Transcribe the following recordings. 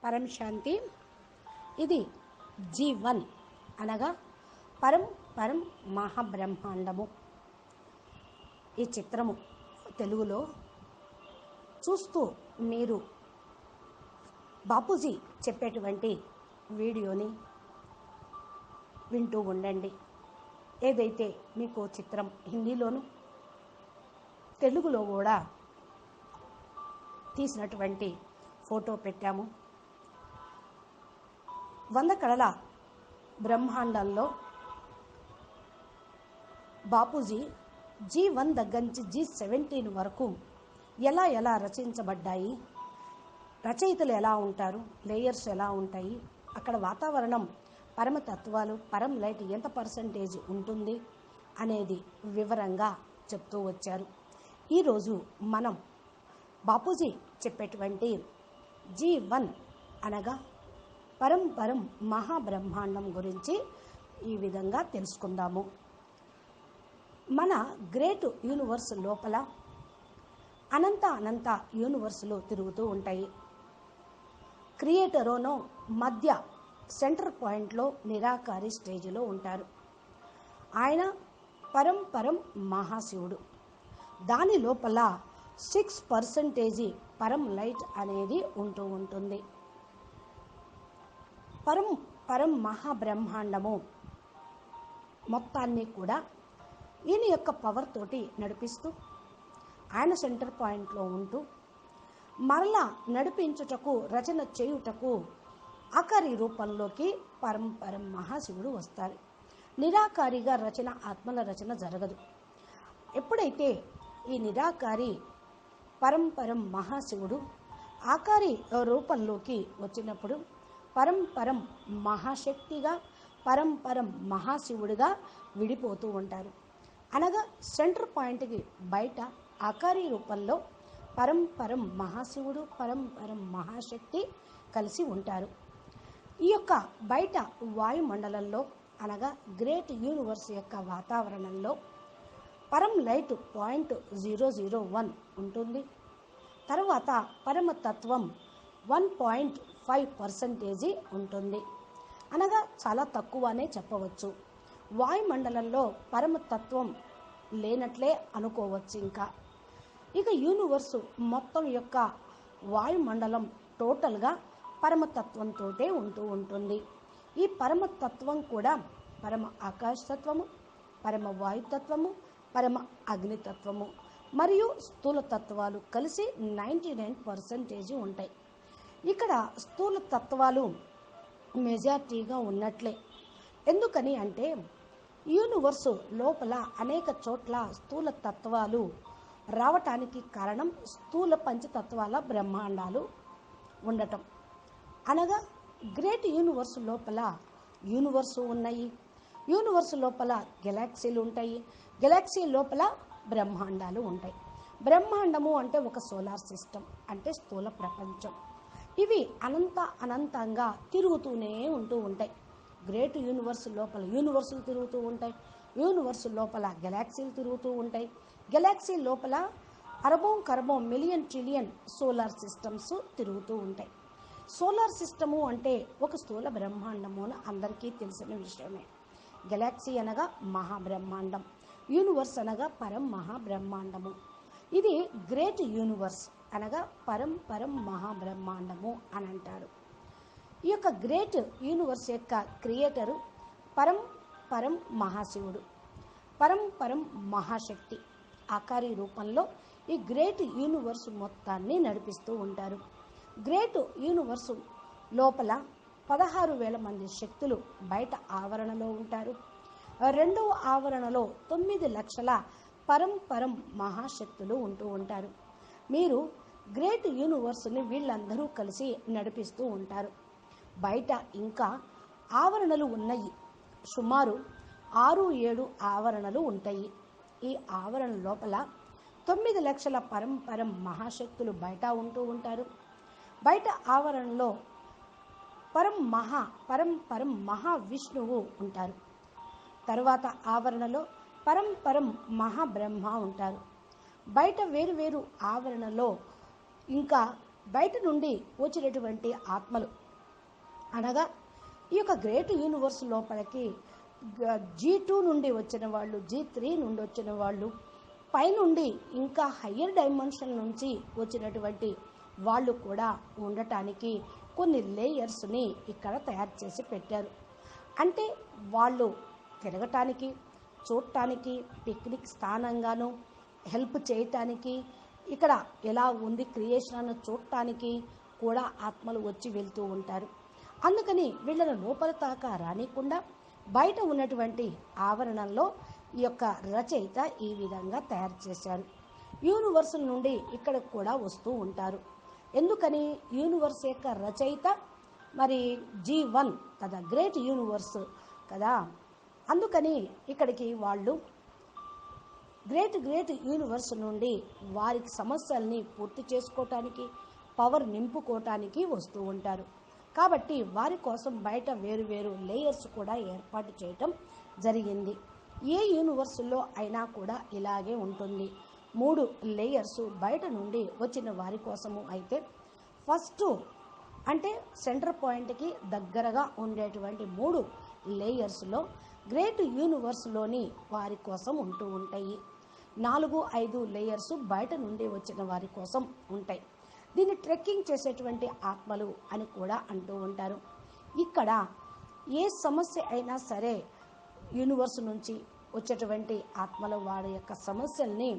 పరం శాంతి. ఇది G1 అనగా పరం మహాబ్రహ్మాండము. ఈ చిత్రము తెలుగులో చూస్తూ మీరు బాపూజీ చెప్పేటువంటి వీడియోని వింటూ ఉండండి. ఏదైతే మీకు చిత్రం హిందీలోను తెలుగులో కూడా తీసినటువంటి ఫోటో పెట్టాము. 100 కళల బ్రహ్మాండాల్లో బాపూజీ G1 దగ్గర నుంచి G17 వరకు ఎలా రచించబడ్డాయి, రచయితలు ఎలా ఉంటారు, లేయర్స్ ఎలా ఉంటాయి, అక్కడ వాతావరణం, పరమతత్వాలు, పరం లైట్ ఎంత పర్సంటేజ్ ఉంటుంది అనేది వివరంగా చెప్తూ వచ్చారు. ఈరోజు మనం బాపూజీ చెప్పేటువంటి G1 అనగా పరం మహాబ్రహ్మాండం గురించి ఈ విధంగా తెలుసుకుందాము. మన గ్రేట్ యూనివర్స్ లోపల అనంత యూనివర్సులు తిరుగుతూ ఉంటాయి. క్రియేటరోనో మధ్య సెంటర్ పాయింట్లో నిరాకారి స్టేజ్లో ఉంటారు. ఆయన పరం మహాశివుడు. దాని లోపల 6% పరం లైట్ అనేది ఉంటూ ఉంటుంది. పరం మహాబ్రహ్మాండము మొత్తాన్ని కూడా ఈయన యొక్క పవర్ తోటి నడిపిస్తూ ఆయన సెంటర్ పాయింట్లో ఉంటూ మరలా నడిపించుటకు, రచన చేయుటకు ఆకారి రూపంలోకి పరం మహాశివుడు వస్తారు. నిరాకారిగా రచన, ఆత్మల రచన జరగదు. ఎప్పుడైతే ఈ నిరాకారి పరం మహాశివుడు ఆకారి రూపంలోకి వచ్చినప్పుడు పరం మహాశక్తిగా, పరం మహాశివుడిగా విడిపోతూ ఉంటారు. అనగా సెంటర్ పాయింట్కి బయట ఆకారి రూపంలో పరం మహాశివుడు, పరం మహాశక్తి కలిసి ఉంటారు. ఈ యొక్క బయట వాయుమండలంలో అనగా గ్రేట్ యూనివర్స్ యొక్క వాతావరణంలో పరం లైట్ 0.001 ఉంటుంది. తర్వాత పరమతత్వం 1.5% ఉంటుంది. అనగా చాలా తక్కువనే చెప్పవచ్చు. వాయుమండలంలో పరమతత్వం లేనట్లే అనుకోవచ్చు. ఇక యూనివర్సు మొత్తం యొక్క వాయుమండలం టోటల్గా పరమతత్వంతో ఉంటూ ఉంటుంది. ఈ పరమతత్వం కూడా పరమ ఆకాశతత్వము, పరమ వాయుతత్వము, పరమ అగ్నితత్వము మరియు స్థూల తత్వాలు కలిసి 99% ఉంటాయి. ఇక్కడ స్థూల తత్వాలు మెజారిటీగా ఉన్నట్లే. ఎందుకని అంటే యూనివర్సు లోపల అనేక చోట్ల స్థూల తత్వాలు రావటానికి కారణం స్థూల పంచతత్వాల బ్రహ్మాండాలు ఉండటం. అనగా గ్రేట్ యూనివర్సు లోపల యూనివర్సు ఉన్నాయి. యూనివర్సు లోపల గెలాక్సీలు ఉంటాయి. గెలాక్సీ లోపల బ్రహ్మాండాలు ఉంటాయి. బ్రహ్మాండము అంటే ఒక సోలార్ సిస్టమ్, అంటే స్థూల ప్రపంచం. ఇవి అనంతంగా తిరుగుతూనే ఉంటూ ఉంటాయి. గ్రేట్ యూనివర్స్ లోపల యూనివర్సులు తిరుగుతూ ఉంటాయి. యూనివర్స్ లోపల గెలాక్సీలు తిరుగుతూ ఉంటాయి. గెలాక్సీ లోపల అరబోం మిలియన్ ట్రిలియన్ సోలార్ సిస్టమ్స్ తిరుగుతూ ఉంటాయి. సోలార్ సిస్టము అంటే ఒక స్థూల బ్రహ్మాండము అని అందరికీ తెలిసిన విషయమే. గెలాక్సీ అనగా మహాబ్రహ్మాండం, యూనివర్స్ అనగా పరం మహాబ్రహ్మాండము. ఇది గ్రేట్ యూనివర్స్ అనగా పరం మహాబ్రహ్మాండము అని అంటారు. ఈ యొక్క గ్రేట్ యూనివర్స్ యొక్క క్రియేటరు పరం మహాశివుడు, పరం మహాశక్తి ఆకారి రూపంలో ఈ గ్రేట్ యూనివర్స్ మొత్తాన్ని నడిపిస్తూ ఉంటారు. గ్రేట్ యూనివర్సు లోపల 16,000 మంది శక్తులు బయట ఆవరణలో ఉంటారు. రెండవ ఆవరణలో 9 లక్షల పరం మహాశక్తులు ఉంటూ ఉంటారు. మీరు గ్రేట్ యూనివర్స్ని వీళ్ళందరూ కలిసి నడిపిస్తూ ఉంటారు. బయట ఇంకా ఆవరణలు ఉన్నాయి. సుమారు 6-7 ఆవరణలు ఉంటాయి. ఈ ఆవరణ లోపల 9 లక్షల పరం మహాశక్తులు బయట ఉంటూ ఉంటారు. బయట ఆవరణలో పరం మహావిష్ణువు ఉంటారు. తరువాత ఆవరణలో పరం మహాబ్రహ్మ ఉంటారు. బయట వేరు ఆవరణలో ఇంకా బయట నుండి వచ్చినటువంటి ఆత్మలు అనగా ఈ యొక్క గ్రేట్ యూనివర్స్ లోపలికి G2 నుండి వచ్చిన వాళ్ళు, G3 నుండి వచ్చిన వాళ్ళు, పైనుండి ఇంకా హయ్యర్ డైమెన్షన్ నుంచి వచ్చినటువంటి వాళ్ళు కూడా ఉండటానికి కొన్ని లేయర్స్ని ఇక్కడ తయారు చేసి పెట్టారు. అంటే వాళ్ళు తిరగటానికి, చూడటానికి, పిక్నిక్ స్థానంగాను, హెల్ప్ చేయటానికి, ఇక్కడ ఎలా ఉంది క్రియేషన్ అన్న చూడటానికి కూడా ఆత్మలు వచ్చి వెళ్తూ ఉంటారు. అందుకని వీళ్ళను లోపల దాకా రానికుండా బయట ఉన్నటువంటి ఆవరణంలో ఈ యొక్క రచయిత ఈ విధంగా తయారు చేశారు. యూనివర్స్ నుండి ఇక్కడ కూడా వస్తూ ఉంటారు. ఎందుకని యూనివర్స్ యొక్క రచయిత మరి G1 కదా, గ్రేట్ యూనివర్స్ కదా. అందుకని ఇక్కడికి వాళ్ళు గ్రేట్ యూనివర్స్ నుండి వారికి సమస్యల్ని పూర్తి చేసుకోవటానికి, పవర్ నింపుకోవటానికి వస్తూ ఉంటారు. కాబట్టి వారి కోసం బయట వేరు వేరు లేయర్స్ కూడా ఏర్పాటు చేయటం జరిగింది. ఏ యూనివర్సులో అయినా కూడా ఇలాగే ఉంటుంది. 3 లేయర్స్ బయట నుండి వచ్చిన వారి కోసము అయితే, ఫస్ట్ అంటే సెంటర్ పాయింట్కి దగ్గరగా ఉండేటువంటి 3 లేయర్స్లో గ్రేట్ యూనివర్స్లోని వారి కోసం ఉంటూ ఉంటాయి. 4-5 లేయర్స్ బయట నుండి వచ్చిన వారి కోసం ఉంటాయి. దీన్ని ట్రెక్కింగ్ చేసేటువంటి ఆత్మలు అని కూడా అంటూ ఉంటారు. ఇక్కడ ఏ సమస్య అయినా సరే యూనివర్స్ నుంచి వచ్చేటువంటి ఆత్మలు వారి యొక్క సమస్యల్ని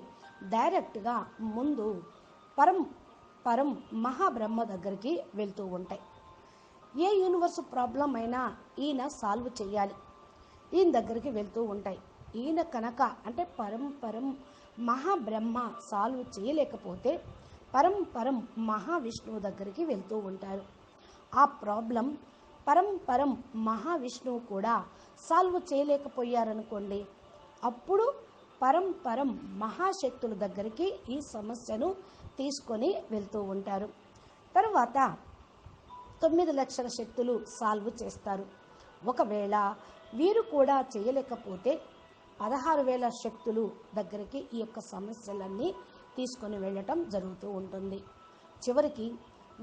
డైరెక్ట్గా ముందు పరం మహాబ్రహ్మ దగ్గరికి వెళ్తూ ఉంటాయి. ఏ యూనివర్స్ ప్రాబ్లం అయినా ఈయన సాల్వ్ చేయాలి, ఈయన దగ్గరికి వెళ్తూ ఉంటాయి. ఈయన కనుక అంటే పరం మహాబ్రహ్మ సాల్వ్ చేయలేకపోతే పరం మహావిష్ణువు దగ్గరికి వెళ్తూ ఉంటారు. ఆ ప్రాబ్లం పరం మహావిష్ణువు కూడా సాల్వ్ చేయలేకపోయారనుకోండి, అప్పుడు పరం మహాశక్తుల దగ్గరికి ఈ సమస్యను తీసుకొని వెళ్తూ ఉంటారు. తర్వాత 9 లక్షల శక్తులు సాల్వ్ చేస్తారు. ఒకవేళ వీరు కూడా చేయలేకపోతే 16,000 శక్తులు దగ్గరికి ఈ యొక్క సమస్యలన్నీ తీసుకొని వెళ్ళటం జరుగుతూ ఉంటుంది. చివరికి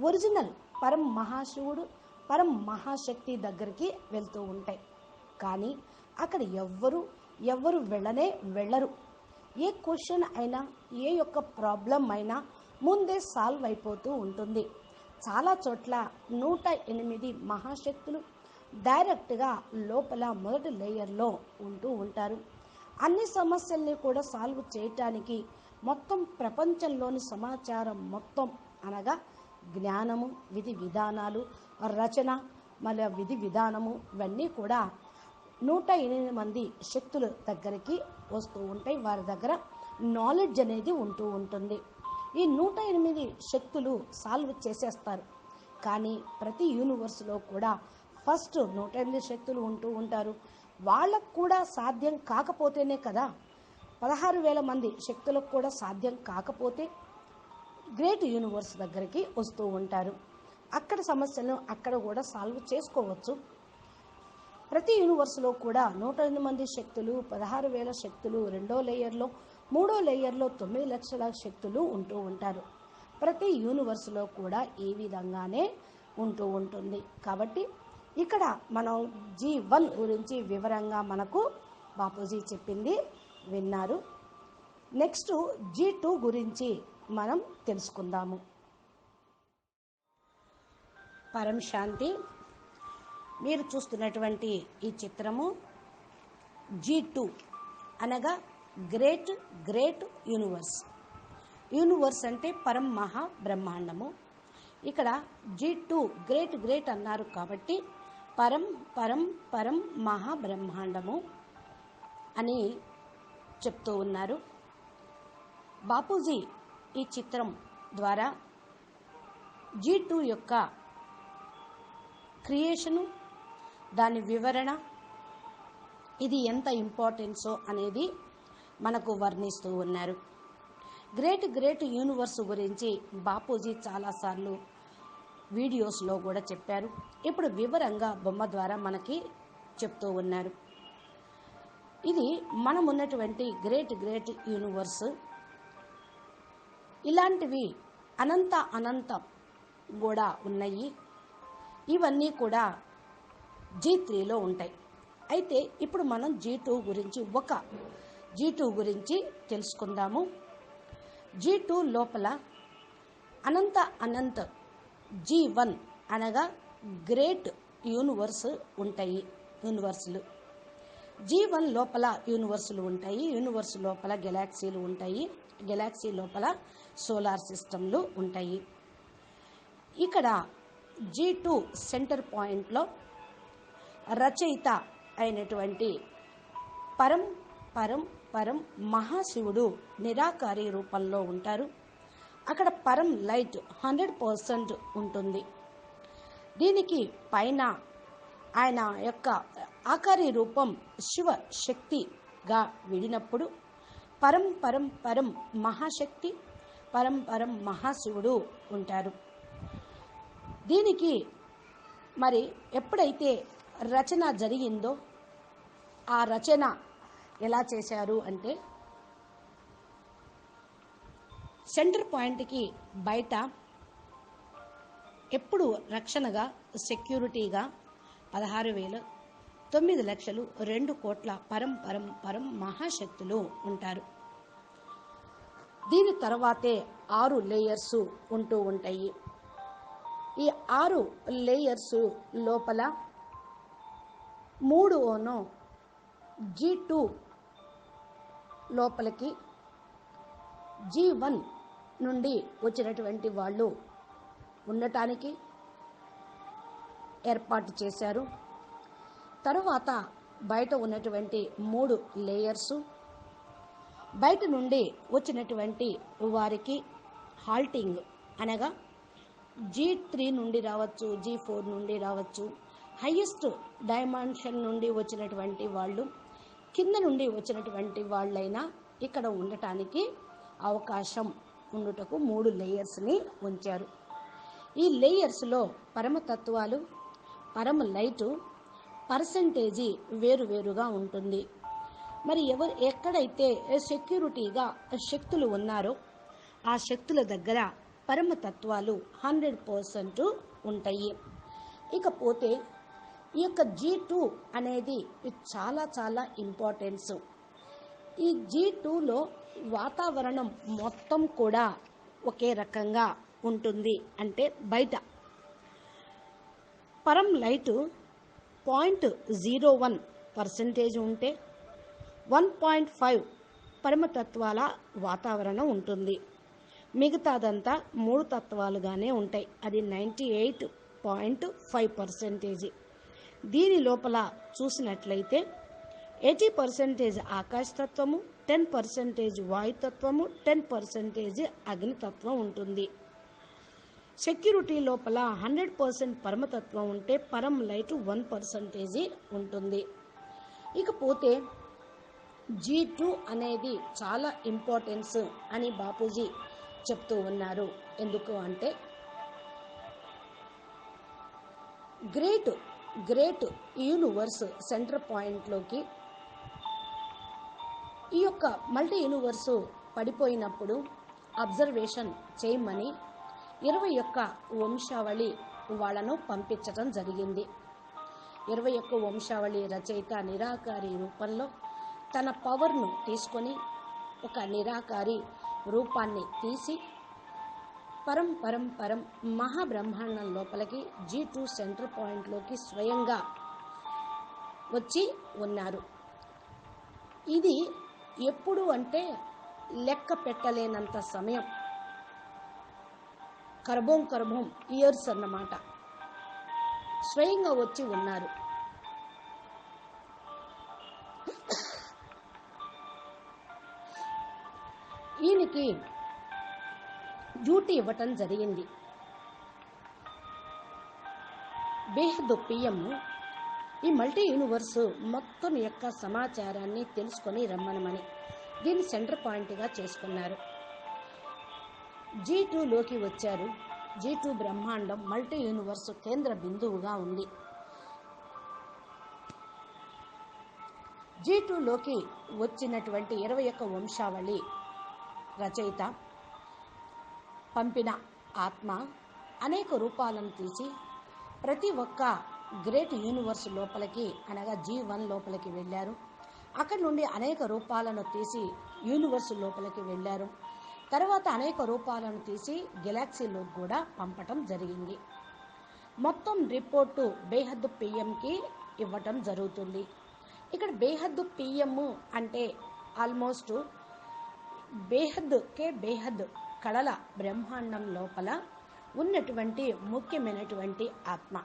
ఒరిజినల్ పరం మహాశివుడు, పరం మహాశక్తి దగ్గరికి వెళ్తూ ఉంటాయి. కానీ అక్కడ ఎవ్వరు వెళ్ళరు. ఏ క్వశ్చన్ అయినా, ఏ యొక్క ప్రాబ్లం అయినా ముందే సాల్వ్ అయిపోతూ ఉంటుంది. చాలా చోట్ల 108 మహాశక్తులు డైరెక్ట్గా లోపల మొదటి లేయర్లో ఉంటూ ఉంటారు. అన్ని సమస్యల్ని కూడా సాల్వ్ చేయటానికి మొత్తం ప్రపంచంలోని సమాచారం మొత్తం అనగా జ్ఞానము, విధి విధానాలు, రచన, మళ్ళీ విధి విధానము ఇవన్నీ కూడా 108 మంది శక్తుల దగ్గరికి వస్తూ ఉంటాయి. వారి దగ్గర నాలెడ్జ్ అనేది ఉంటూ ఉంటుంది. ఈ 108 శక్తులు సాల్వ్ చేసేస్తారు. కానీ ప్రతి యూనివర్స్లో కూడా ఫస్ట్ 108 శక్తులు ఉంటూ ఉంటారు. వాళ్ళకు కూడా సాధ్యం కాకపోతేనే కదా 16,000 మంది శక్తులకు కూడా సాధ్యం కాకపోతే గ్రేట్ యూనివర్స్ దగ్గరికి వస్తూ ఉంటారు. అక్కడ సమస్యలను అక్కడ కూడా సాల్వ్ చేసుకోవచ్చు. ప్రతి యూనివర్స్లో కూడా 108 మంది శక్తులు, 16,000 శక్తులు, 2వ లేయర్లో, 3వ లేయర్లో 9 లక్షల శక్తులు ఉంటూ ఉంటారు. ప్రతి యూనివర్స్లో కూడా ఈ విధంగానే ఉంటూ ఉంటుంది. కాబట్టి ఇక్కడ మనం G1 గురించి వివరంగా మనకు బాపూజీ చెప్పింది విన్నారు. నెక్స్ట్ G2 గురించి మనం తెలుసుకుందాము. పరం శాంతి. మీరు చూస్తున్నటువంటి ఈ చిత్రము G2 అనగా గ్రేట్ యూనివర్స్ అంటే పరం మహా బ్రహ్మాండము. ఇక్కడ G2 గ్రేట్ అన్నారు కాబట్టి పరం మహా బ్రహ్మాండము అని చెప్తూ ఉన్నారు. బాపూజీ ఈ చిత్రం ద్వారా G2 యొక్క క్రియేషను, దాని వివరణ, ఇది ఎంత ఇంపార్టెన్సో అనేది మనకు వర్ణిస్తూ ఉన్నారు. గ్రేట్ యూనివర్స్ గురించి బాపూజీ చాలాసార్లు వీడియోస్లో కూడా చెప్పారు. ఇప్పుడు వివరంగా బొమ్మ ద్వారా మనకి చెప్తూ ఉన్నారు. ఇది మనం ఉన్నటువంటి గ్రేట్ యూనివర్స్. ఇలాంటివి అనంత కూడా ఉన్నాయి. ఇవన్నీ కూడా G3లో ఉంటాయి. అయితే ఇప్పుడు మనం G2 గురించి తెలుసుకుందాము. G2 లోపల అనంత G1 అనగా గ్రేట్ యూనివర్సులు. G1 లోపల యూనివర్సులు ఉంటాయి. యూనివర్స్ లోపల గెలాక్సీలు ఉంటాయి. గెలాక్సీ లోపల సోలార్ సిస్టంలు ఉంటాయి. ఇక్కడ G2 సెంటర్ పాయింట్లో రచయిత అయినటువంటి పరం మహాశివుడు నిరాకారి రూపంలో ఉంటారు. అక్కడ పరం లైట్ 100% ఉంటుంది. దీనికి పైన ఆయన యొక్క ఆకారి రూపం శివ శక్తిగా విడినప్పుడు పరం మహాశక్తి, పరం మహాశివుడు ఉంటారు. దీనికి మరి ఎప్పుడైతే రచన జరిగిందో ఆ రచన ఎలా చేశారు అంటే సెంటర్ పాయింట్కి బయట ఎప్పుడు రక్షణగా సెక్యూరిటీగా 16,000, 9 లక్షలు, 2 కోట్ల పరం మహాశక్తులు ఉంటారు. దీని తర్వాతే 6 లేయర్స్ ఉంటూ ఉంటాయి. ఈ 6 లేయర్స్ లోపల 3 G2 లోపలికి G1 నుండి వచ్చినటువంటి వాళ్ళు ఉండటానికి ఏర్పాటు చేశారు. తరువాత బయట ఉన్నటువంటి 3 లేయర్సు బయట నుండి వచ్చినటువంటి వారికి హాల్టింగ్ అనగా G3 నుండి రావచ్చు, G4 నుండి రావచ్చు, హైయెస్ట్ డైమెన్షన్ నుండి వచ్చినటువంటి వాళ్ళు, కింద నుండి వచ్చినటువంటి వాళ్ళైనా ఇక్కడ ఉండటానికి అవకాశం ఉండుటకు 3 లేయర్స్ని ఉంచారు. ఈ లేయర్స్లో పరమతత్వాలు, పరమ లైటు పర్సంటేజీ వేరువేరుగా ఉంటుంది. మరి ఎక్కడైతే సెక్యూరిటీగా శక్తులు ఉన్నారో ఆ శక్తుల దగ్గర పరమతత్వాలు 100% ఉంటాయి. ఇకపోతే ఈ యొక్క G2 అనేది చాలా ఇంపార్టెన్స్. ఈ G2లో వాతావరణం మొత్తం కూడా ఒకే రకంగా ఉంటుంది. అంటే బయట పరం లైటు 0.01% ఉంటే 1.5 పరమతత్వాల వాతావరణం ఉంటుంది. మిగతాదంతా 3 తత్వాలుగానే ఉంటాయి. అది 98.5%. దీని లోపల చూసినట్లయితే 80% ఆకాశతత్వము, 10% వాయుతత్వము, 10% అగ్నితత్వం ఉంటుంది. సెక్యూరిటీ లోపల 100% పరమతత్వం ఉంటే పరం లైట్ 1% ఉంటుంది. ఇకపోతే G2 అనేది చాలా ఇంపార్టెన్స్ అని బాపూజీ చెప్తూ ఉన్నారు. ఎందుకు అంటే గ్రేట్ యూనివర్స్ సెంటర్ పాయింట్లోకి ఈ యొక్క మల్టీ యూనివర్సు పడిపోయినప్పుడు అబ్జర్వేషన్ చేయమని 21 వంశావళి వాళ్ళను పంపించటం జరిగింది. 21 వంశావళి రచయిత నిరాకారి రూపంలో తన పవర్ను తీసుకొని ఒక నిరాకారి రూపాన్ని తీసి పరం మహాబ్రహ్మాండం లోపలికి G2 సెంటర్ పాయింట్లోకి స్వయంగా వచ్చి ఉన్నారు. ఇది ఎప్పుడు అంటే లెక్క పెట్టలేనంత సమయం, కర్భం ఇయర్స్ అన్నమాట. స్వయంగా వచ్చి ఉన్నారు. ఈయనకి డ్యూటీ ఇవ్వటం జరిగింది. బేహద్ పిఎం ఈ మల్టీ యూనివర్స్ మొత్తం యొక్క సమాచారాన్ని తెలుసుకొని రమ్మనమని దీన్ని సెంటర్ పాయింట్గా చేసుకున్నారు. G2లోకి వచ్చారు. G2 బ్రహ్మాండం మల్టీ యూనివర్స్ కేంద్ర బిందువుగా ఉంది. G2లోకి వచ్చినటువంటి 21 వంశావళి రచయిత పంపిన ఆత్మ అనేక రూపాలను తీసి ప్రతి ఒక్క గ్రేట్ యూనివర్స్ లోపలికి అనగా G1 లోపలికి వెళ్ళారు. అక్కడి నుండి అనేక రూపాలను తీసి యూనివర్స్ లోపలికి వెళ్ళారు. తర్వాత అనేక రూపాలను తీసి గెలాక్సీలోకి కూడా పంపటం జరిగింది. మొత్తం రిపోర్టు బేహద్దు పిఎంకి ఇవ్వటం జరుగుతుంది. ఇక్కడ బేహద్దు పిఎం అంటే ఆల్మోస్ట్ బేహద్ కళల బ్రహ్మాండం లోపల ఉన్నటువంటి ముఖ్యమైనటువంటి ఆత్మ.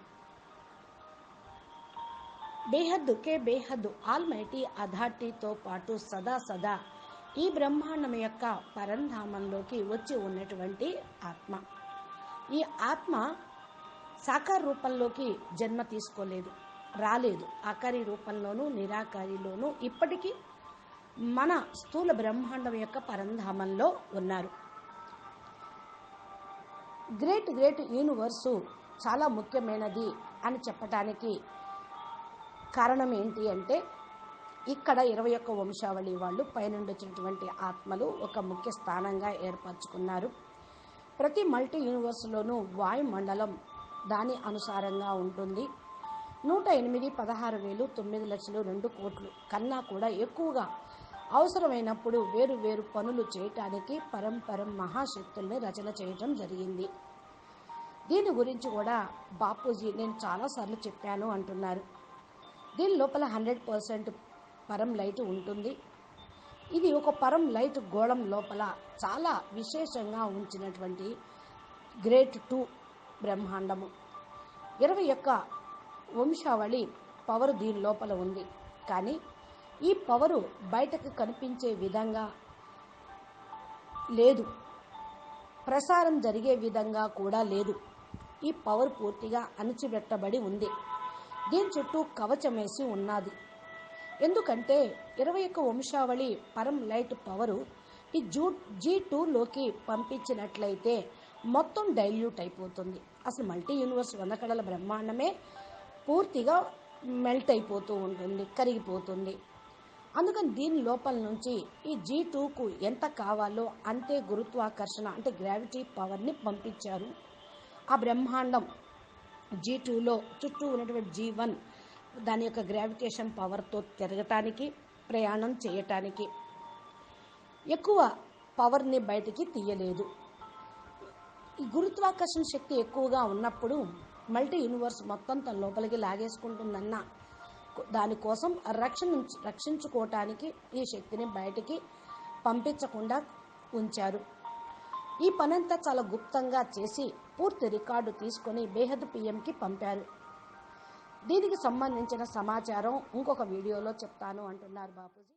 బేహద్ ఆల్మైటీ అథారిటీతో పాటు సదా ఈ బ్రహ్మాండం యొక్క పరంధామంలోకి వచ్చి ఉన్నటువంటి ఆత్మ. ఈ ఆత్మ సాకార రూపంలోకి జన్మ తీసుకోలేదు, రాలేదు. ఆకారి రూపంలోనూ నిరాకారిలోనూ ఇప్పటికీ మన స్థూల బ్రహ్మాండం యొక్క పరంధామంలో ఉన్నారు. గ్రేట్ యూనివర్సు చాలా ముఖ్యమైనది అని చెప్పటానికి కారణం ఏంటి అంటే, ఇక్కడ 21 వంశావళి వాళ్ళు పైనుండి వచ్చినటువంటి ఆత్మలు ఒక ముఖ్య స్థానంగా ఏర్పరచుకున్నారు. ప్రతి మల్టీ యూనివర్స్లోనూ వాయుమండలం దాని అనుసారంగా ఉంటుంది. 108, 16,000, 9 లక్షలు, 2 కోట్లు కన్నా కూడా ఎక్కువగా అవసరమైనప్పుడు వేరు పనులు చేయటానికి పరం మహాశక్తుల్ని రచన చేయటం జరిగింది. దీని గురించి కూడా బాపూజీ నేను చాలాసార్లు చెప్పాను అంటున్నారు. దీని లోపల 100% పరం లైట్ ఉంటుంది. ఇది ఒక పరం లైట్ గోళం లోపల చాలా విశేషంగా ఉంచినటువంటి గ్రేట్ 2 బ్రహ్మాండము. 21 వంశావళి పవర్ దీని లోపల ఉంది. కానీ ఈ పవరు బయటకు కనిపించే విధంగా లేదు, ప్రసారం జరిగే విధంగా కూడా లేదు. ఈ పవర్ పూర్తిగా అణచిపెట్టబడి ఉంది. దీని చుట్టూ కవచమేసి ఉన్నది. ఎందుకంటే 21 వంశావళి పరం లైట్ పవరు ఈ G2లోకి పంపించినట్లయితే మొత్తం డైల్యూట్ అయిపోతుంది. అసలు మల్టీ యూనివర్స్ 100 కళల బ్రహ్మాండమే పూర్తిగా మెల్ట్ అయిపోతూ ఉంటుంది, కరిగిపోతుంది. అందుకని దీని లోపల నుంచి ఈ G2కు ఎంత కావాలో అంతే గురుత్వాకర్షణ అంటే గ్రావిటీ పవర్ని పంపించారు. ఆ బ్రహ్మాండం G2లో చుట్టూ ఉన్నటువంటి G1 దాని యొక్క గ్రావిటేషన్ పవర్తో తిరగటానికి, ప్రయాణం చేయటానికి ఎక్కువ పవర్ని బయటికి తీయలేదు. ఈ గురుత్వాకర్షణ శక్తి ఎక్కువగా ఉన్నప్పుడు మల్టీ యూనివర్స్ మొత్తం తన లోపలికి లాగేసుకుంటుందన్న దానికోసం రక్షించుకోవటానికి ఈ శక్తిని బయటికి పంపించకుండా ఉంచారు. ఈ పనంతా చాలా గుప్తంగా చేసి పూర్తి రికార్డు తీసుకొని బేహద్ పిఎంకి పంపారు. దీనికి సంబంధించిన సమాచారం ఇంకొక వీడియోలో చెప్తాను అంటున్నారు బాపూజీ.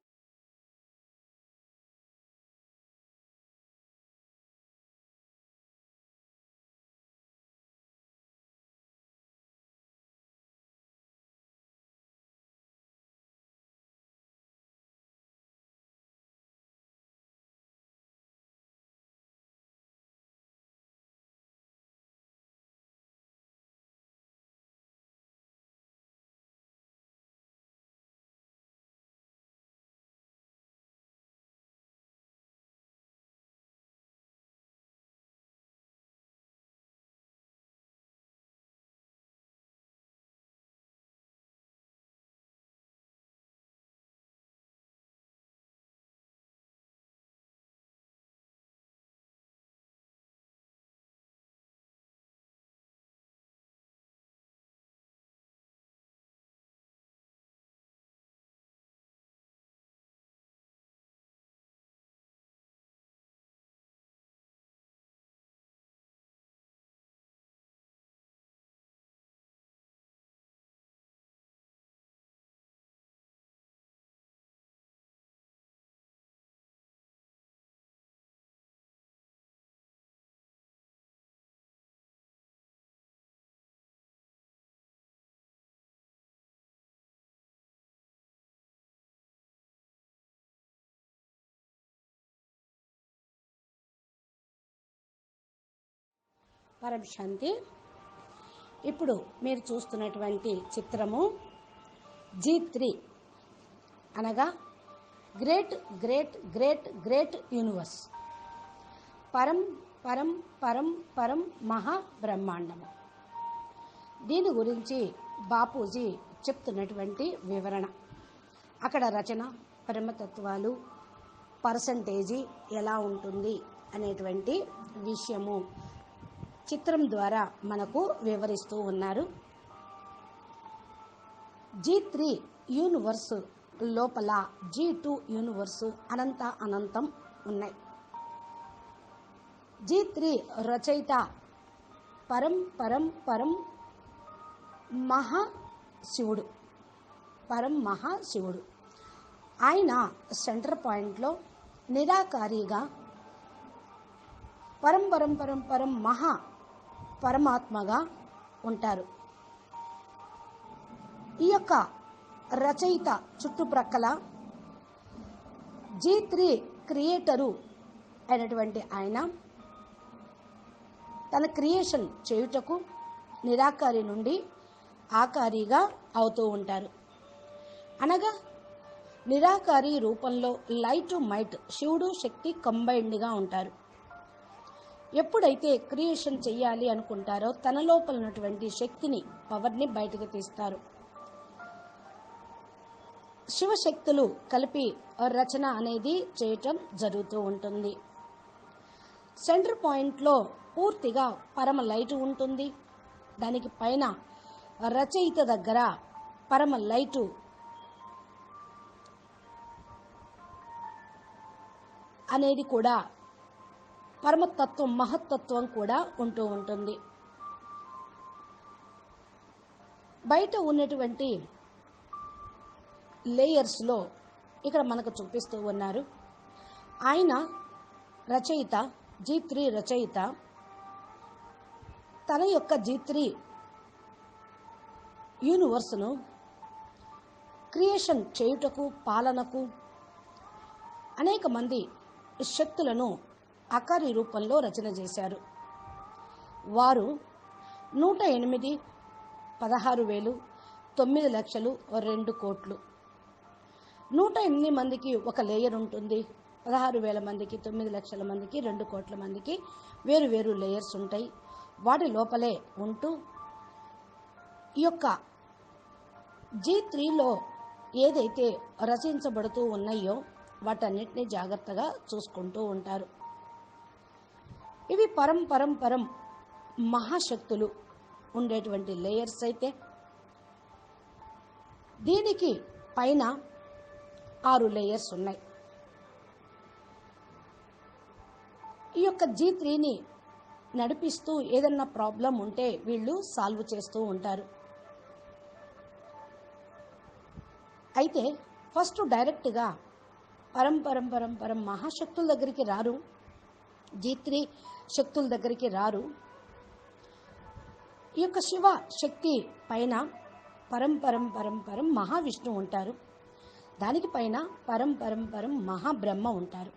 పరం శాంతి. ఇప్పుడు మీరు చూస్తున్నటువంటి చిత్రము G3 అనగా గ్రేట్ యూనివర్స్. పరం పరం పరం మహాబ్రహ్మాండము. దీని గురించి బాపూజీ చెప్తున్నటువంటి వివరణ, అక్కడ రచన, పరమతత్వాలు, పర్సంటేజీ ఎలా ఉంటుంది అనేటువంటి విషయము చిత్రం ద్వారా మనకు వివరిస్తూ ఉన్నారు. G3 యూనివర్స్ లోపల G2 యూనివర్స్ అనంతం ఉన్నాయి. G3 రచయిత పరం పరం పరం మహాశివుడు, పరం మహాశివుడు. ఆయన సెంటర్ పాయింట్లో నిరాకారిగా పరం పరం పరం పరం మహా పరమాత్మగా ఉంటారు. ఈ యొక్క రచయిత చుట్టుప్రక్కల G3 క్రియేటరు అయినటువంటి ఆయన తన క్రియేషన్ చేయుటకు నిరాకారి నుండి ఆకారిగా అవుతూ ఉంటారు. అనగా నిరాకారి రూపంలో లైట్ మైట్ శివుడు శక్తి కంబైన్డ్గా ఉంటారు. ఎప్పుడైతే క్రియేషన్ చెయ్యాలి అనుకుంటారో తన లోపల ఉన్నటువంటి శక్తిని, పవర్ని బయటకు తీస్తారు. శివశక్తులు కలిపి రచన అనేది చేయటం జరుగుతూ ఉంటుంది. సెంటర్ పాయింట్లో పూర్తిగా పరమ లైట్ ఉంటుంది. దానికి పైన రచయిత దగ్గర పరమ లైటు అనేది కూడా పరమతత్వం, మహత్తత్వం కూడా ఉంటూ ఉంటుంది. బయట ఉన్నటువంటి లేయర్స్లో ఇక్కడ మనకు చూపిస్తూ ఉన్నారు. ఆయన రచయిత, G3 రచయిత తన యొక్క G3 యూనివర్స్ను క్రియేషన్ చేయుటకు, పాలనకు అనేక మంది శక్తులను అకారి రూపంలో రచన చేశారు. వారు 108, 16,000, 9,00,000, 2 కోట్లు. 108 మందికి ఒక లేయర్ ఉంటుంది. 16,000 మందికి, 9,00,000 మందికి, 2 కోట్ల మందికి వేరు వేరు లేయర్స్ ఉంటాయి. వాటి లోపలే ఉంటూ ఈ యొక్క G3లో ఏదైతే రచించబడుతూ ఉన్నాయో వాటన్నిటిని జాగ్రత్తగా చూసుకుంటూ ఉంటారు. ఇవి పరం పరం పరం మహాశక్తులు ఉండేటువంటి లేయర్స్ అయితే, దీనికి పైన 6 లేయర్స్ ఉన్నాయి. ఈ యొక్క G3ని నడిపిస్తూ ఏదన్నా ప్రాబ్లం ఉంటే వీళ్ళు సాల్వ్ చేస్తూ ఉంటారు. అయితే ఫస్ట్ డైరెక్ట్గా పరం పరం పరం పరం మహాశక్తుల దగ్గరికి రారు, G3 శక్తుల దగ్గరికి రారు. ఈ యొక్క శివ శక్తి పైన పరం పరం పరం పరం మహావిష్ణు ఉంటారు. దానికి పైన పరం పరం పరం మహాబ్రహ్మ ఉంటారు.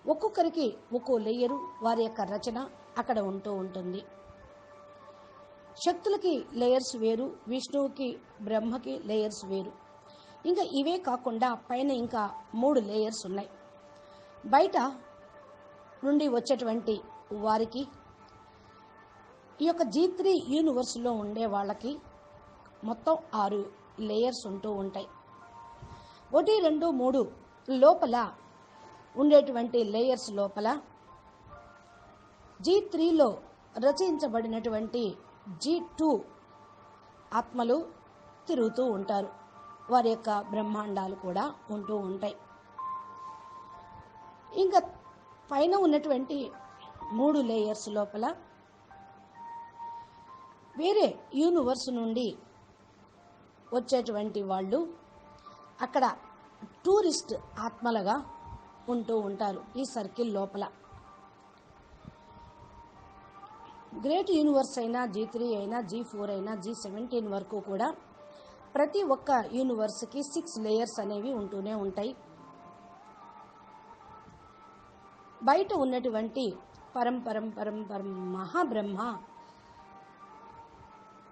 ఒక్కొక్కరికి ఒక్కో లేయరు, వారి యొక్క రచన అక్కడ ఉంటూ ఉంటుంది. శక్తులకి లేయర్స్ వేరు, విష్ణువుకి బ్రహ్మకి లేయర్స్ వేరు. ఇంకా ఇవే కాకుండా పైన ఇంకా 3 లేయర్స్ ఉన్నాయి. బయట నుండి వచ్చేటువంటి వారికి, ఈ యొక్క G3 యూనివర్స్లో ఉండే వాళ్ళకి మొత్తం 6 లేయర్స్ ఉంటూ ఉంటాయి. 1, 2, 3 లోపల ఉండేటువంటి లేయర్స్ లోపల G3లో రచించబడినటువంటి G2 ఆత్మలు తిరుగుతూ ఉంటారు. వారి యొక్క బ్రహ్మాండాలు కూడా ఉంటూ ఉంటాయి. ఇంకా పైన ఉన్నటువంటి 3 లేయర్స్ లోపల వేరే యూనివర్స్ నుండి వచ్చేటువంటి వాళ్ళు అక్కడ టూరిస్ట్ ఆత్మలుగా ఉంటూ ఉంటారు. ఈ సర్కిల్ లోపల గ్రేట్ యూనివర్స్ అయినా, G3 అయినా, G4 అయినా, G17 వరకు కూడా ప్రతి ఒక్క యూనివర్స్కి 6 లేయర్స్ అనేవి ఉంటూనే ఉంటాయి. బయట ఉన్నటువంటి పరం పరం పరం పరం మహాబ్రహ్మ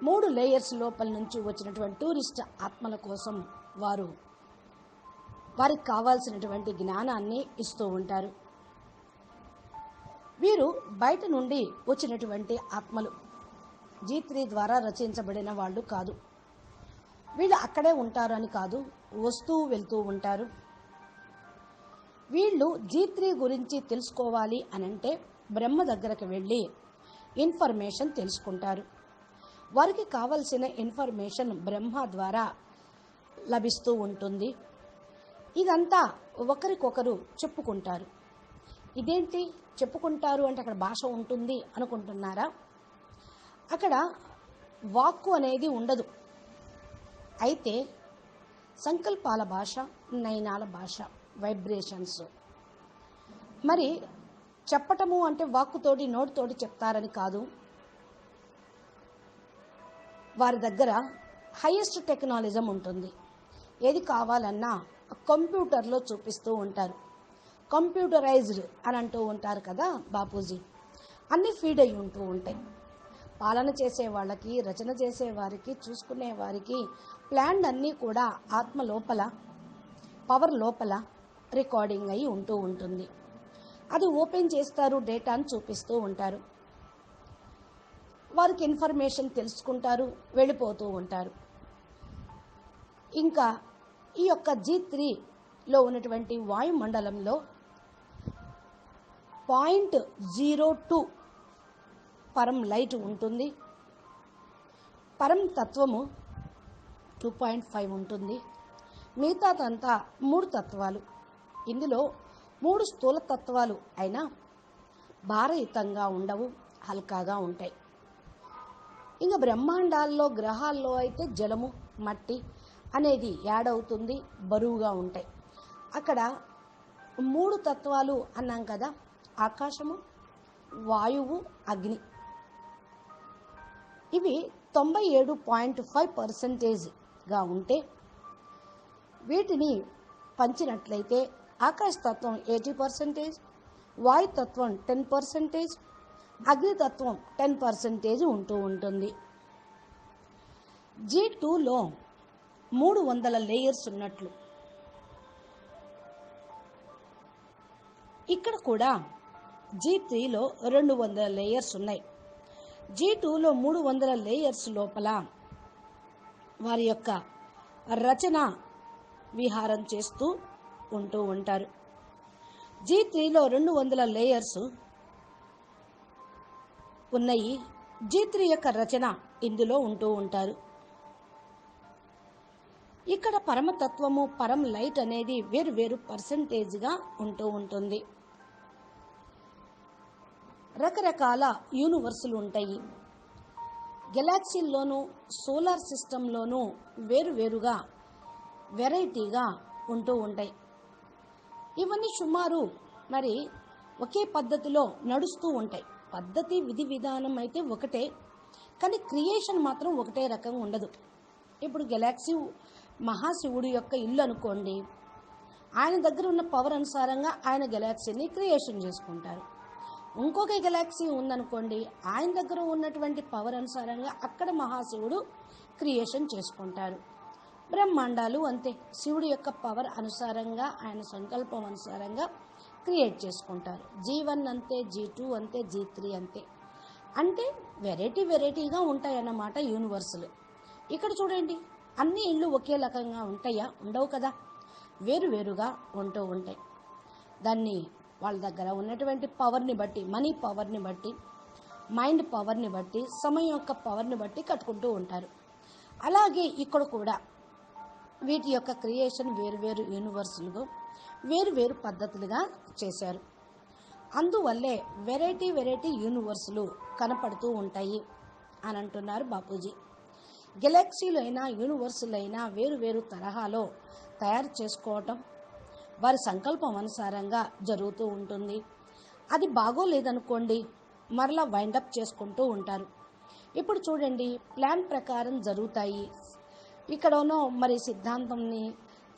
3 లేయర్స్ లోపల నుంచి వచ్చినటువంటి టూరిస్ట్ ఆత్మల కోసం వారికి కావాల్సినటువంటి జ్ఞానాన్ని ఇస్తూ ఉంటారు. వీరు బయట నుండి వచ్చినటువంటి ఆత్మలు, G3 ద్వారా రచించబడిన వాళ్ళు కాదు. వీళ్ళు అక్కడే ఉంటారు అని కాదు, వస్తూ వెళ్తూ ఉంటారు. వీళ్ళు G3 గురించి తెలుసుకోవాలి అనంటే బ్రహ్మ దగ్గరకు వెళ్ళి ఇన్ఫర్మేషన్ తెలుసుకుంటారు. వారికి కావలసిన ఇన్ఫర్మేషన్ బ్రహ్మ ద్వారా లభిస్తూ ఉంటుంది. ఇదంతా ఒకరికొకరు చెప్పుకుంటారు. ఇదేంటి చెప్పుకుంటారు అంటే అక్కడ భాష ఉంటుంది అనుకుంటున్నారా? అక్కడ వాక్కు అనేది ఉండదు. అయితే సంకల్పాల భాష, నయనాల భాష, వైబ్రేషన్స్. మరి చెప్పటము అంటే వాక్కుతోటి నోటితోటి చెప్తారని కాదు. వారి దగ్గర హైయెస్ట్ టెక్నాలజీ ఉంటుంది. ఏది కావాలన్నా కంప్యూటర్లో చూపిస్తూ ఉంటారు. కంప్యూటరైజ్డ్ అని అంటూ ఉంటారు కదా బాపూజీ. అన్నీ ఫీడ్ అయి ఉంటూ ఉంటాయి. పాలన చేసే వాళ్ళకి, రచన చేసే వారికి, చూసుకునే వారికి ప్లాన్ అన్నీ కూడా ఆత్మ లోపల, పవర్ లోపల రికార్డింగ్ అయి ఉంటూ ఉంటుంది. అది ఓపెన్ చేస్తారు, డేటాను చూపిస్తూ ఉంటారు. వారికి ఇన్ఫర్మేషన్ తెలుసుకుంటారు, వెళ్ళిపోతూ ఉంటారు. ఇంకా ఈ యొక్క G3లో ఉన్నటువంటి వాయుమండలంలో 0.02 పరం లైట్ ఉంటుంది. పరం తత్వము 2.5 ఉంటుంది. మిగతాదంతా 3 తత్వాలు. ఇందులో 3 స్థూల తత్వాలు అయినా భారయుతంగా ఉండవు, హల్కాగా ఉంటాయి. ఇంకా బ్రహ్మాండాల్లో, గ్రహాల్లో అయితే జలము, మట్టి అనేది యాడ్ అవుతుంది, బరువుగా ఉంటాయి. అక్కడ 3 తత్వాలు అన్నాం కదా, ఆకాశము, వాయువు, అగ్ని. ఇవి 97.5%గా ఉంటే వీటిని పంచినట్లయితే ఆకాశతత్వం 80%, వాయుతత్వం 10%, అగ్నితత్వం 10% ఉంటూ ఉంటుంది. G2లో 300 లేయర్స్ ఉన్నట్లు ఇక్కడ కూడా G3లో 200 లేయర్స్ ఉన్నాయి. G2లో 300 లేయర్స్ లోపల వారి యొక్క రచన విహారం చేస్తూ ఉంటూ ఉంటారు. G3లో 200 లేయర్స్ ఉన్నాయి. G3 యొక్క రచన ఇందులో ఉంటూ ఉంటారు. ఇక్కడ పరమతత్వము, పరం లైట్ అనేది వేరు వేరు పర్సంటేజ్గా ఉంటూ ఉంటుంది. రకరకాల యూనివర్సులు ఉంటాయి. గెలాక్సీల్లోనూ, సోలార్ సిస్టంలోనూ వేరువేరుగా వెరైటీగా ఉంటూ ఉంటాయి. ఇవన్నీ సుమారు మరి ఒకే పద్ధతిలో నడుస్తూ ఉంటాయి. పద్ధతి, విధి విధానం అయితే ఒకటే, కానీ క్రియేషన్ మాత్రం ఒకటే రకంగా ఉండదు. ఇప్పుడు గెలాక్సీ మహాశివుడి యొక్క ఇల్లు అనుకోండి, ఆయన దగ్గర ఉన్న పవర్ అనుసారంగా ఆయన గెలాక్సీని క్రియేషన్ చేసుకుంటారు. ఇంకొక గెలాక్సీ ఉందనుకోండి, ఆయన దగ్గర ఉన్నటువంటి పవర్ అనుసారంగా అక్కడ మహాశివుడు క్రియేషన్ చేసుకుంటారు. బ్రహ్మాండాలు అంతే, శివుడి యొక్క పవర్ అనుసారంగా, ఆయన సంకల్పం అనుసారంగా క్రియేట్ చేసుకుంటారు. G1 అంతే, G2 అంతే, G3 అంతే. అంటే వెరైటీగా ఉంటాయన్నమాట యూనివర్సులు. ఇక్కడ చూడండి, అన్ని ఇళ్ళు ఒకే రకంగా ఉంటాయా? ఉండవు కదా, వేరువేరుగా ఉంటూ ఉంటాయి. దాన్ని వాళ్ళ దగ్గర ఉన్నటువంటి పవర్ని బట్టి, మనీ పవర్ని బట్టి, మైండ్ పవర్ని బట్టి, సమయం యొక్క పవర్ని బట్టి కట్టుకుంటూ ఉంటారు. అలాగే ఇక్కడ కూడా వీటి యొక్క క్రియేషన్ వేరువేరు యూనివర్సులుగా వేరువేరు పద్ధతులుగా చేశారు. అందువల్లే వెరైటీ యూనివర్సులు కనపడుతూ ఉంటాయి అని అంటున్నారు బాపూజీ. గెలాక్సీలు అయినా, యూనివర్సులు అయినా వేరువేరు తరహాలో తయారు చేసుకోవటం వారి సంకల్పం అనుసారంగా జరుగుతూ ఉంటుంది. అది బాగోలేదనుకోండి, మరలా వైండప్ చేసుకుంటూ ఉంటారు. ఇప్పుడు చూడండి, ప్లాన్ ప్రకారం జరుగుతాయి. ఇక్కడనో మరి సిద్ధాంతంని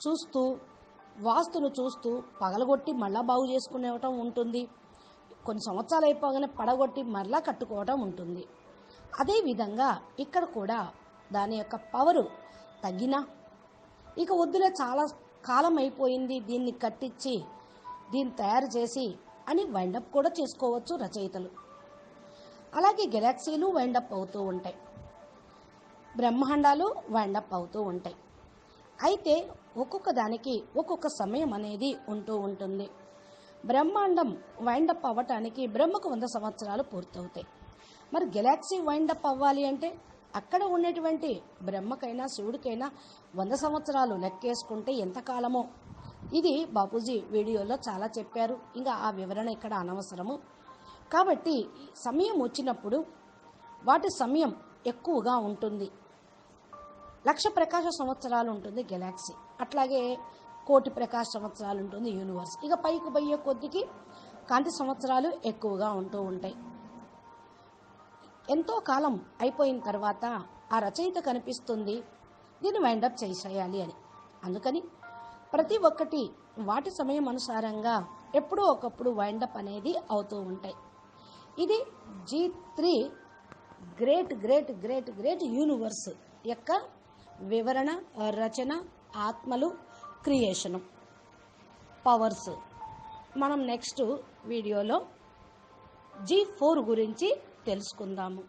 చూస్తూ, వాస్తును చూస్తూ పగలగొట్టి మళ్ళా బాగు చేసుకునేవటం ఉంటుంది. కొన్ని సంవత్సరాలు అయిపోగానే పడగొట్టి మరలా కట్టుకోవటం ఉంటుంది. అదేవిధంగా ఇక్కడ కూడా దాని యొక్క పవరు తగ్గినా, ఇక వద్దులే చాలా కాలం అయిపోయింది, దీన్ని కట్టించి దీన్ని తయారు చేసి అని వైండప్ కూడా చేసుకోవచ్చు రచయితలు. అలాగే గెలాక్సీలు వైండప్ అవుతూ ఉంటాయి, బ్రహ్మాండాలు వైండప్ అవుతూ ఉంటాయి. అయితే ఒక్కొక్క దానికి ఒక్కొక్క సమయం అనేది ఉంటూ ఉంటుంది. బ్రహ్మాండం వైండప్ అవ్వటానికి బ్రహ్మకు 100 సంవత్సరాలు పూర్తవుతాయి. మరి గెలాక్సీ వైండప్ అవ్వాలి అంటే అక్కడ ఉన్నటువంటి బ్రహ్మకైనా శివుడికైనా 100 సంవత్సరాలు లెక్కేసుకుంటే ఎంతకాలమో ఇది బాపూజీ వీడియోలో చాలా చెప్పారు. ఇంకా ఆ వివరణ ఇక్కడ అనవసరము. కాబట్టి సమయం వచ్చినప్పుడు వాటి సమయం ఎక్కువగా ఉంటుంది. 1,00,000 ప్రకాశ సంవత్సరాలు ఉంటుంది గెలాక్సీ, అట్లాగే 1,00,00,000 ప్రకాశ సంవత్సరాలు ఉంటుంది యూనివర్స్. ఇక పైకి పోయే కొద్దికి కాంతి సంవత్సరాలు ఎక్కువగా ఉంటూ ఉంటాయి. ఎంతో కాలం అయిపోయిన తర్వాత ఆ రచయిత కనిపిస్తుంది దీన్ని వైండప్ చేసేయాలి అని. అందుకని ప్రతి ఒక్కటి వాటి సమయం అనుసారంగా ఎప్పుడో ఒకప్పుడు వైండప్ అనేది అవుతూ ఉంటాయి. ఇది G3 great great great great universe యొక్క వివరణ, రచన, ఆత్మలు, క్రియేషను, పవర్స్. మనం నెక్స్ట్ వీడియోలో G4 గురించి తెలుసుకుందాము.